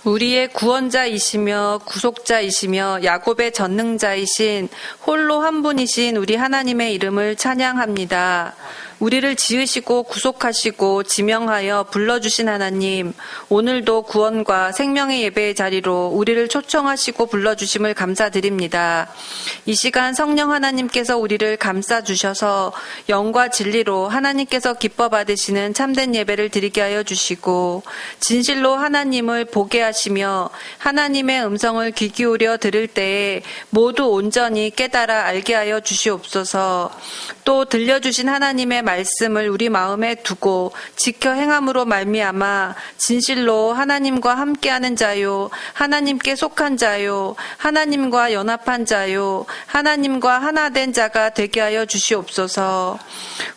우리의 구원자이시며 구속자이시며 야곱의 전능자이신 홀로 한 분이신 우리 하나님의 이름을 찬양합니다. 우리를 지으시고 구속하시고 지명하여 불러주신 하나님, 오늘도 구원과 생명의 예배의 자리로 우리를 초청하시고 불러주심을 감사드립니다. 이 시간 성령 하나님께서 우리를 감싸주셔서 영과 진리로 하나님께서 기뻐 받으시는 참된 예배를 드리게 하여 주시고 진실로 하나님을 보게 하시며 하나님의 음성을 귀 기울여 들을 때에 모두 온전히 깨달아 알게 하여 주시옵소서. 또 들려주신 하나님의 말씀을 우리 마음에 두고 지켜 행함으로 말미암아 진실로 하나님과 함께하는 자요, 하나님께 속한 자요, 하나님과 연합한 자요, 하나님과 하나 된 자가 되게 하여 주시옵소서.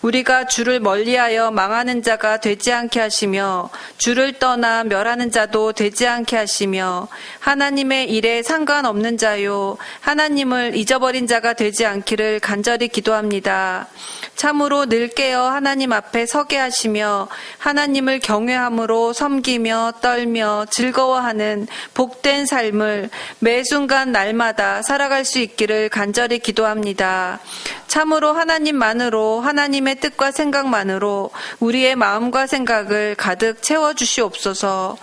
우리가 주를 멀리하여 망하는 자가 되지 않게 하시며 주를 떠나 멸하는 자도 되지 않게 하시며 하나님의 일에 상관없는 자요, 하나님을 잊어버린 자가 되지 않기를 간절히 기도합니다. 참으로 늘 깨어 하나님 앞에 서게 하시며 하나님을 경외함으로 섬기며 떨며 즐거워하는 복된 삶을 매 순간 날마다 살아갈 수 있기를 간절히 기도합니다. 참으로 하나님만으로, 하나님의 뜻과 생각만으로 우리의 마음과 생각을 가득 채워주시옵소서.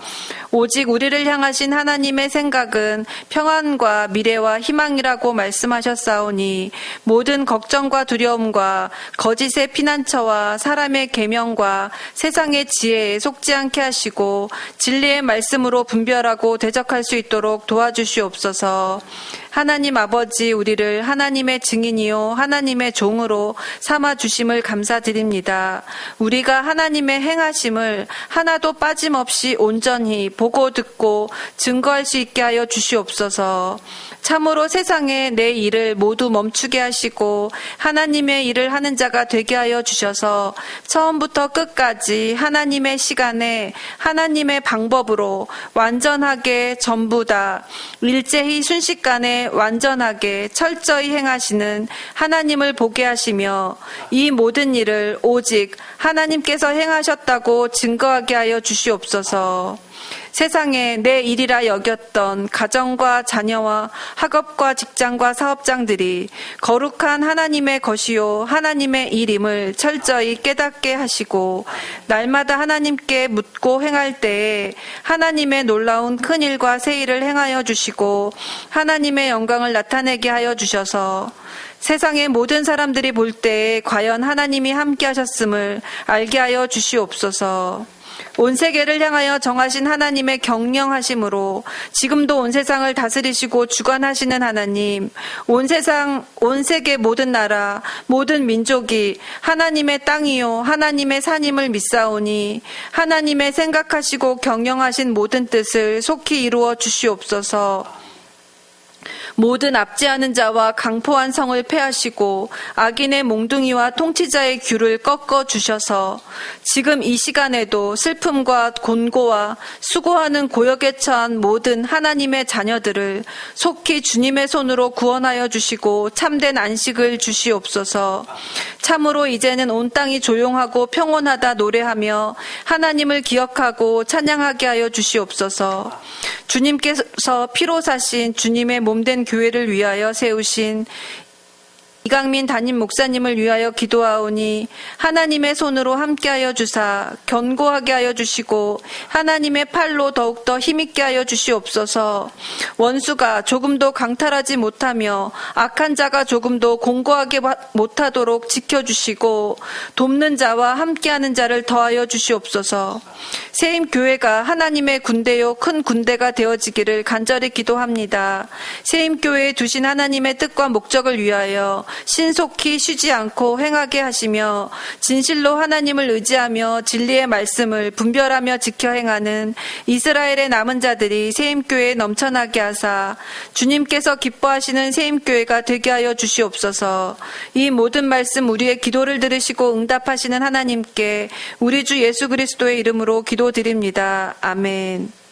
오직 우리를 향하신 하나님의 생각은 평안과 미래와 희망이라고 말씀하셨사오니 모든 걱정과 두려움과 거짓의 피난처와 사람의 계명과 세상의 지혜에 속지 않게 하시고 진리의 말씀으로 분별하고 대적할 수 있도록 도와주시옵소서. 하나님 아버지, 우리를 하나님의 증인이요 하나님의 종으로 삼아주심을 감사드립니다. 우리가 하나님의 행하심을 하나도 빠짐없이 온전히 보고 듣고 증거할 수 있게 하여 주시옵소서. 참으로 세상에 내 일을 모두 멈추게 하시고 하나님의 일을 하는 자가 되게 하여 주셔서 처음부터 끝까지 하나님의 시간에 하나님의 방법으로 완전하게 전부 다 일제히 순식간에 완전하게 철저히 행하시는 하나님을 보게 하시며 이 모든 일을 오직 하나님께서 행하셨다고 증거하게 하여 주시옵소서. 세상에 내 일이라 여겼던 가정과 자녀와 학업과 직장과 사업장들이 거룩한 하나님의 것이요 하나님의 일임을 철저히 깨닫게 하시고 날마다 하나님께 묻고 행할 때에 하나님의 놀라운 큰 일과 새 일을 행하여 주시고 하나님의 영광을 나타내게 하여 주셔서 세상의 모든 사람들이 볼 때에 과연 하나님이 함께 하셨음을 알게 하여 주시옵소서. 온 세계를 향하여 정하신 하나님의 경영하심으로 지금도 온 세상을 다스리시고 주관하시는 하나님, 온 세상, 온 세계 모든 나라, 모든 민족이 하나님의 땅이요 하나님의 산임을 믿사오니 하나님의 생각하시고 경영하신 모든 뜻을 속히 이루어 주시옵소서. 모든 압제하는 자와 강포한 성을 패하시고 악인의 몽둥이와 통치자의 귤을 꺾어 주셔서 지금 이 시간에도 슬픔과 곤고와 수고하는 고역에 처한 모든 하나님의 자녀들을 속히 주님의 손으로 구원하여 주시고 참된 안식을 주시옵소서. 참으로 이제는 온 땅이 조용하고 평온하다 노래하며 하나님을 기억하고 찬양하게 하여 주시옵소서. 주님께서 피로 사신 주님의 몸된 교회를 위하여 세우신 이강민 담임 목사님을 위하여 기도하오니 하나님의 손으로 함께하여 주사 견고하게 하여 주시고 하나님의 팔로 더욱더 힘있게 하여 주시옵소서. 원수가 조금도 강탈하지 못하며 악한 자가 조금도 공고하게 못하도록 지켜주시고 돕는 자와 함께하는 자를 더하여 주시옵소서. 세임교회가 하나님의 군대요 큰 군대가 되어지기를 간절히 기도합니다. 세임교회에 두신 하나님의 뜻과 목적을 위하여 신속히 쉬지 않고 행하게 하시며 진실로 하나님을 의지하며 진리의 말씀을 분별하며 지켜 행하는 이스라엘의 남은 자들이 세임교회에 넘쳐나게 하사 주님께서 기뻐하시는 세임교회가 되게 하여 주시옵소서. 이 모든 말씀 우리의 기도를 들으시고 응답하시는 하나님께 우리 주 예수 그리스도의 이름으로 기도드립니다. 아멘.